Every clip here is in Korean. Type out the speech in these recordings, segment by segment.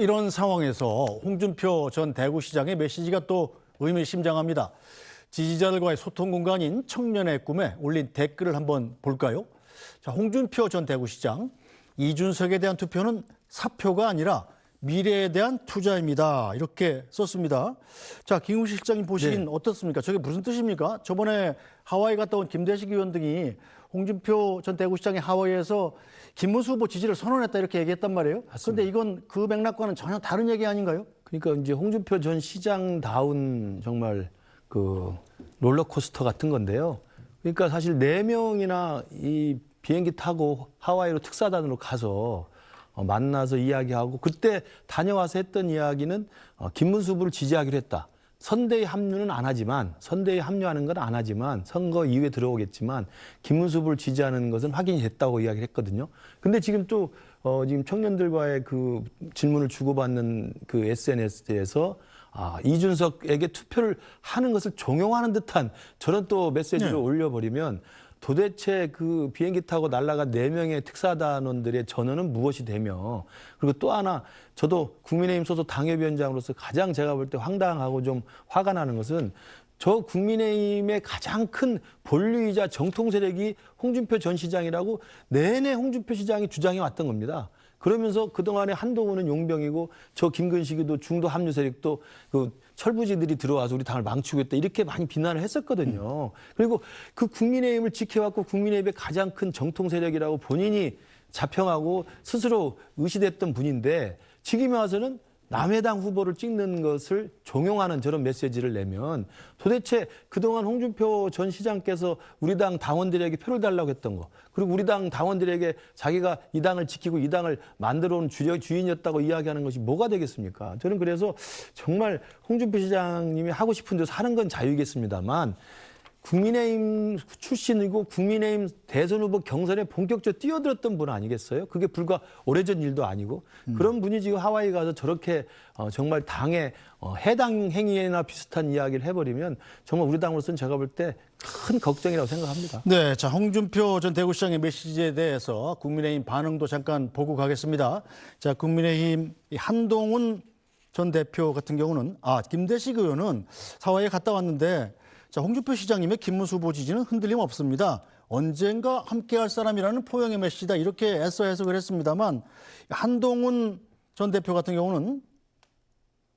이런 상황에서 홍준표 전 대구시장의 메시지가 또 의미심장합니다. 지지자들과의 소통 공간인 청년의 꿈에 올린 댓글을 한번 볼까요? 자, 홍준표 전 대구시장, 이준석에 대한 투표는 사표가 아니라 미래에 대한 투자입니다. 이렇게 썼습니다. 자, 김웅식 실장님 보시긴 어떻습니까? 저게 무슨 뜻입니까? 저번에 하와이 갔다 온 김대식 의원 등이 홍준표 전 대구시장이 하와이에서 김문수 후보 지지를 선언했다 이렇게 얘기했단 말이에요. 그런데 이건 그 맥락과는 전혀 다른 얘기 아닌가요? 그러니까 이제 홍준표 전 시장다운 정말 그 롤러코스터 같은 건데요. 그러니까 사실 4명이나 이 비행기 타고 하와이로 특사단으로 가서 만나서 이야기하고 그때 다녀와서 했던 이야기는 김문수 후보를 지지하기로 했다. 선대위 합류는 안 하지만 선대위 합류하는 건 안 하지만 선거 이후에 들어오겠지만 김문수 후보를 지지하는 것은 확인이 됐다고 이야기를 했거든요. 근데 지금 또 지금 청년들과의 그 질문을 주고받는 그 SNS에서 이준석에게 투표를 하는 것을 종용하는 듯한 저런 또 메시지를 올려버리면 도대체 그 비행기 타고 날아간 4명의 특사단원들의 전언은 무엇이 되며, 그리고 또 하나 저도 국민의힘 소속 당협위원장으로서 가장 제가 볼 때 황당하고 좀 화가 나는 것은 저 국민의힘의 가장 큰 본류이자 정통 세력이 홍준표 전 시장이라고 내내 홍준표 시장이 주장해 왔던 겁니다. 그러면서 그동안에 한동훈은 용병이고 저 김근식이도 중도 합류 세력도 그 철부지들이 들어와서 우리 당을 망치고 있다 이렇게 많이 비난을 했었거든요. 그리고 그 국민의힘을 지켜왔고 국민의힘의 가장 큰 정통 세력이라고 본인이 자평하고 스스로 의시됐던 분인데 지금에 와서는 남의 당 후보를 찍는 것을 종용하는 저런 메시지를 내면 도대체 그동안 홍준표 전 시장께서 우리 당 당원들에게 표를 달라고 했던 거, 그리고 우리 당 당원들에게 자기가 이 당을 지키고 이 당을 만들어 온 주인이었다고 이야기하는 것이 뭐가 되겠습니까? 저는 그래서 정말 홍준표 시장님이 하고 싶은 데서 하는 건 자유겠습니다만 국민의힘 출신이고 국민의힘 대선 후보 경선에 본격적으로 뛰어들었던 분 아니겠어요? 그게 불과 오래전 일도 아니고 그런 분이 지금 하와이 가서 저렇게 정말 당의 해당 행위나 비슷한 이야기를 해버리면 정말 우리 당으로서는 제가 볼 때 큰 걱정이라고 생각합니다. 네, 자, 홍준표 전 대구시장의 메시지에 대해서 국민의힘 반응도 잠깐 보고 가겠습니다. 자, 국민의힘 한동훈 전 대표 같은 경우는 김대식 의원은 하와이에 갔다 왔는데 자, 홍준표 시장님의 김문수 후보 지지는 흔들림 없습니다. 언젠가 함께할 사람이라는 포용의 메시지다 이렇게 애써 해석을 했습니다만 한동훈 전 대표 같은 경우는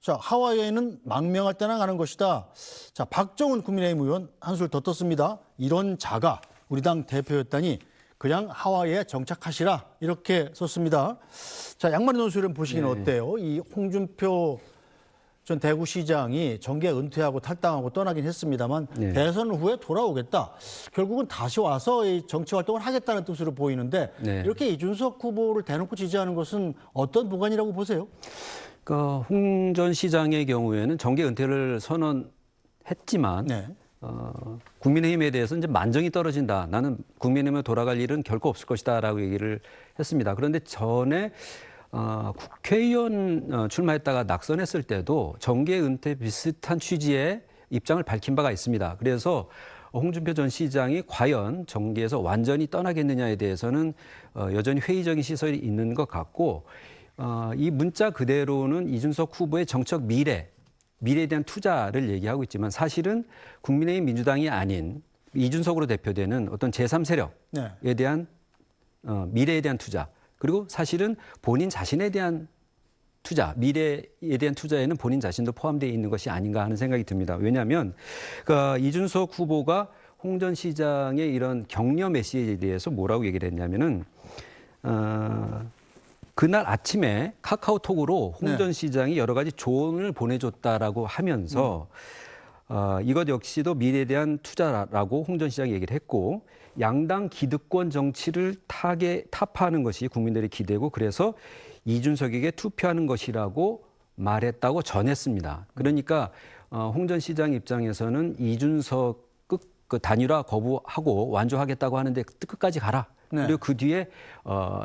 자, 하와이에는 망명할 때나 가는 것이다. 자, 박정훈 국민의힘 의원 한술 더 떴습니다. 이런 자가 우리 당 대표였다니 그냥 하와이에 정착하시라 이렇게 썼습니다. 자, 양만희 논술은 보시기는 어때요? 이 홍준표 전 대구시장이 정계 은퇴하고 탈당하고 떠나긴 했습니다만 대선 후에 돌아오겠다. 결국은 다시 와서 이 정치 활동을 하겠다는 뜻으로 보이는데 이렇게 이준석 후보를 대놓고 지지하는 것은 어떤 보관이라고 보세요? 그러니까 홍 전 시장의 경우에는 정계 은퇴를 선언했지만 국민의힘에 대해서 이제 만정이 떨어진다. 나는 국민의힘에 돌아갈 일은 결코 없을 것이다라고 얘기를 했습니다. 그런데 전에 국회의원 출마했다가 낙선했을 때도 정계 은퇴 비슷한 취지의 입장을 밝힌 바가 있습니다. 그래서 홍준표 전 시장이 과연 정계에서 완전히 떠나겠느냐에 대해서는 여전히 회의적인 시선이 있는 것 같고 이 문자 그대로는 이준석 후보의 정책 미래에 대한 투자를 얘기하고 있지만 사실은 국민의힘 민주당이 아닌 이준석으로 대표되는 어떤 제3세력에 대한 미래에 대한 투자, 그리고 사실은 본인 자신에 대한 투자, 미래에 대한 투자에는 본인 자신도 포함되어 있는 것이 아닌가 하는 생각이 듭니다. 왜냐하면 이준석 후보가 홍 전 시장의 이런 격려 메시지에 대해서 뭐라고 얘기를 했냐면은 그날 아침에 카카오톡으로 홍 전 시장이 여러 가지 조언을 보내줬다라고 하면서 이것 역시도 미래에 대한 투자라고 홍 전 시장이 얘기를 했고 양당 기득권 정치를 타파하는 것이 국민들의 기대고 그래서 이준석에게 투표하는 것이라고 말했다고 전했습니다. 그러니까 홍 전 시장 입장에서는 이준석 그 단일화 거부하고 완주하겠다고 하는데 끝까지 가라. 그리고 그 뒤에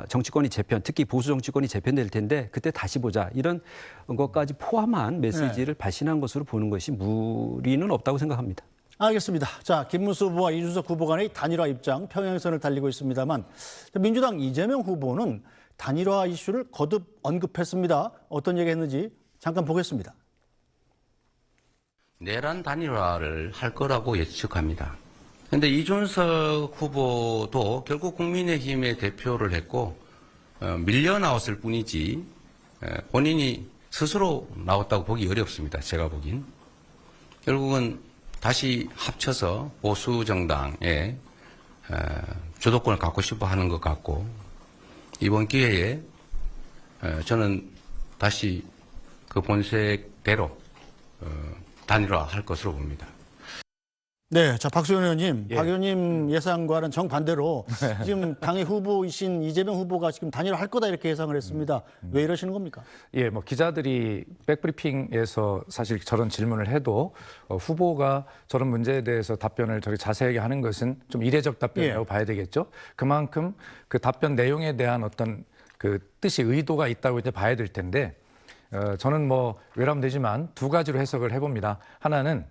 정치권이 특히 보수 정치권이 재편될 텐데 그때 다시 보자. 이런 것까지 포함한 메시지를 발신한 것으로 보는 것이 무리는 없다고 생각합니다. 알겠습니다. 자, 김문수 후보와 이준석 후보 간의 단일화 입장 평행선을 달리고 있습니다만 민주당 이재명 후보는 단일화 이슈를 거듭 언급했습니다. 어떤 얘기했는지 잠깐 보겠습니다. 내란 단일화를 할 거라고 예측합니다. 그런데 이준석 후보도 결국 국민의힘의 대표를 했고 밀려 나왔을 뿐이지 본인이 스스로 나왔다고 보기 어렵습니다. 제가 보긴. 결국은 다시 합쳐서 보수 정당의 주도권을 갖고 싶어 하는 것 같고 이번 기회에 저는 다시 그 본색대로 단일화할 것으로 봅니다. 네, 자 박수현 의원님, 예. 박 의원님 예상과는 정반대로 지금 당의 후보이신 이재명 후보가 지금 단일화할 거다 이렇게 예상을 했습니다. 왜 이러시는 겁니까? 예, 뭐 기자들이 백브리핑에서 사실 저런 질문을 해도 후보가 저런 문제에 대해서 답변을 저렇게 자세하게 하는 것은 좀 이례적 답변이라고 예. 봐야 되겠죠. 그만큼 그 답변 내용에 대한 어떤 그 뜻이 의도가 있다고 이제 봐야 될 텐데 저는 뭐 외람되지만 두 가지로 해석을 해봅니다. 하나는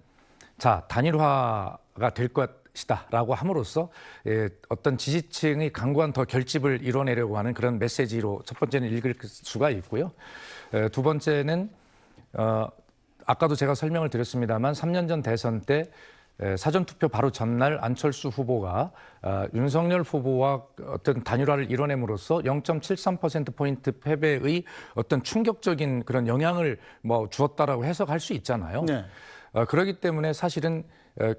자, 단일화가 될 것이다라고 함으로써 어떤 지지층의 강고한 더 결집을 이뤄내려고 하는 그런 메시지로 첫 번째는 읽을 수가 있고요. 두 번째는 아까도 제가 설명을 드렸습니다만 3년 전 대선 때 사전투표 바로 전날 안철수 후보가 윤석열 후보와 어떤 단일화를 이뤄냄으로써 0.73%포인트 패배의 어떤 충격적인 그런 영향을 뭐 주었다라고 해석할 수 있잖아요. 네. 그렇기 때문에 사실은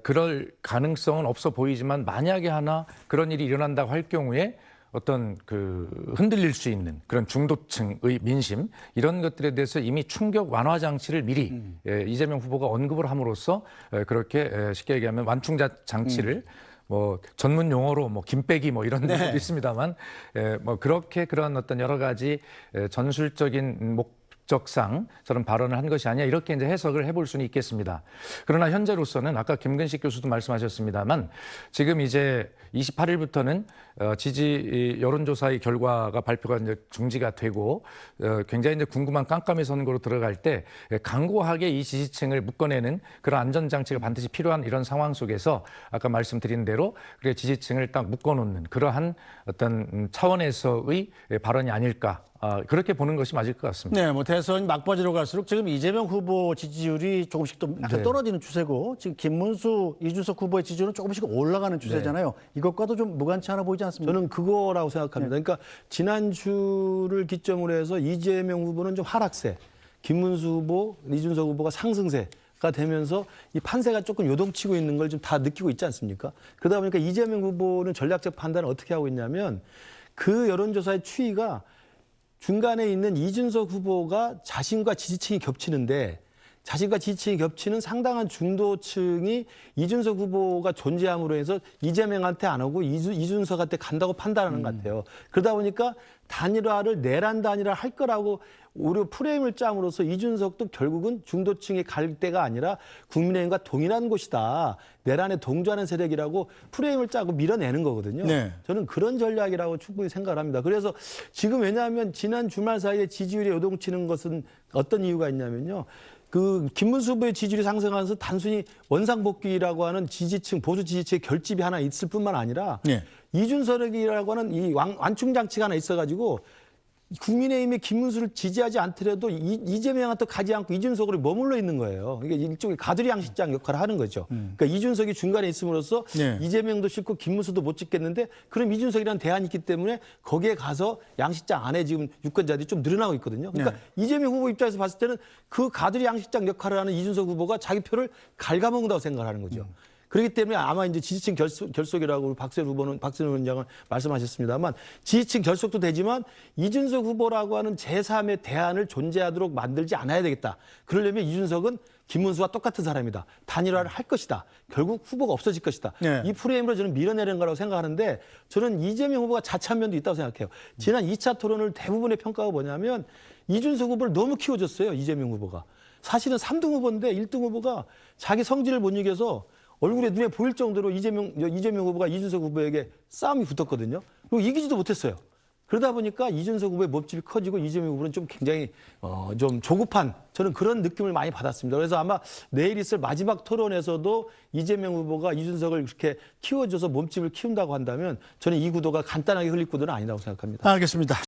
그럴 가능성은 없어 보이지만 만약에 하나 그런 일이 일어난다고 할 경우에 어떤 그 흔들릴 수 있는 그런 중도층의 민심 이런 것들에 대해서 이미 충격 완화 장치를 미리 이재명 후보가 언급을 함으로써 그렇게 쉽게 얘기하면 완충자 장치를 뭐 전문 용어로 뭐 김빼기 뭐 이런 네. 것도 있습니다만 뭐 그렇게 그런 어떤 여러 가지 전술적인 적상 저런 발언을 한 것이 아니야 이렇게 이제 해석을 해볼 수는 있겠습니다. 그러나 현재로서는 아까 김근식 교수도 말씀하셨습니다만 지금 이제 28일부터는 지지 여론조사의 결과가 발표가 이제 중지가 되고 굉장히 이제 궁금한 깜깜이 선거로 들어갈 때 강고하게 이 지지층을 묶어내는 그런 안전장치가 반드시 필요한 이런 상황 속에서 아까 말씀드린 대로 그래 지지층을 딱 묶어놓는 그러한 어떤 차원에서의 발언이 아닐까 그렇게 보는 것이 맞을 것 같습니다. 네, 뭐 대선 막바지로 갈수록 지금 이재명 후보 지지율이 조금씩 또 약간 네. 떨어지는 추세고 지금 김문수, 이준석 후보의 지지율은 조금씩 올라가는 추세잖아요. 이것과도 좀 무관치 않아 보이지 않습니까? 저는 그거라고 생각합니다. 그러니까 지난주를 기점으로 해서 이재명 후보는 좀 하락세, 김문수 후보, 이준석 후보가 상승세가 되면서 이 판세가 조금 요동치고 있는 걸 좀 다 느끼고 있지 않습니까? 그러다 보니까 이재명 후보는 전략적 판단을 어떻게 하고 있냐면 그 여론조사의 추이가 중간에 있는 이준석 후보가 자신과 지지층이 겹치는데 자신과 지지층이 겹치는 상당한 중도층이 이준석 후보가 존재함으로 해서 이재명한테 안 오고 이준석한테 간다고 판단하는 것 같아요. 그러다 보니까 단일화를 내란 단일화 할 거라고 오히려 프레임을 짬으로써 이준석도 결국은 중도층의 갈대가 아니라 국민의힘과 동일한 곳이다. 내란에 동조하는 세력이라고 프레임을 짜고 밀어내는 거거든요. 네. 저는 그런 전략이라고 충분히 생각을 합니다. 그래서 지금 왜냐하면 지난 주말 사이에 지지율이 요동치는 것은 어떤 이유가 있냐면요. 그 김문수 후보의 지지율이 상승하면서 단순히 원상복귀라고 하는 지지층, 보수 지지층의 결집이 하나 있을 뿐만 아니라 네. 이준석이라고 하는 이 완충장치가 하나 있어가지고 국민의힘이 김문수를 지지하지 않더라도 이재명한테 가지 않고 이준석으로 머물러 있는 거예요. 이게 일종의 가두리 양식장 역할을 하는 거죠. 그러니까 이준석이 중간에 있음으로써 네. 이재명도 싫고 김문수도 못 찍겠는데 그럼 이준석이라는 대안이 있기 때문에 거기에 가서 양식장 안에 지금 유권자들이 좀 늘어나고 있거든요. 그러니까 이재명 후보 입장에서 봤을 때는 그 가두리 양식장 역할을 하는 이준석 후보가 자기 표를 갉아먹는다고 생각하는 거죠. 그렇기 때문에 아마 이제 지지층 결속이라고 박수현 위원장은 말씀하셨습니다만 지지층 결속도 되지만 이준석 후보라고 하는 제3의 대안을 존재하도록 만들지 않아야 되겠다. 그러려면 이준석은 김문수와 똑같은 사람이다. 단일화를 할 것이다. 결국 후보가 없어질 것이다. 네. 이 프레임으로 저는 밀어내는 거라고 생각하는데 저는 이재명 후보가 자찬 면도 있다고 생각해요. 지난 2차 토론을 대부분의 평가가 뭐냐면 이준석 후보를 너무 키워줬어요. 이재명 후보가. 사실은 3등 후보인데 1등 후보가 자기 성질을 못 이겨서 얼굴에 눈에 보일 정도로 이재명 후보가 이준석 후보에게 싸움이 붙었거든요. 그리고 이기지도 못했어요. 그러다 보니까 이준석 후보의 몸집이 커지고 이재명 후보는 좀 굉장히 좀 조급한 저는 그런 느낌을 많이 받았습니다. 그래서 아마 내일 있을 마지막 토론에서도 이재명 후보가 이준석을 그렇게 키워줘서 몸집을 키운다고 한다면 저는 이 구도가 간단하게 흘릴 구도는 아니라고 생각합니다. 알겠습니다.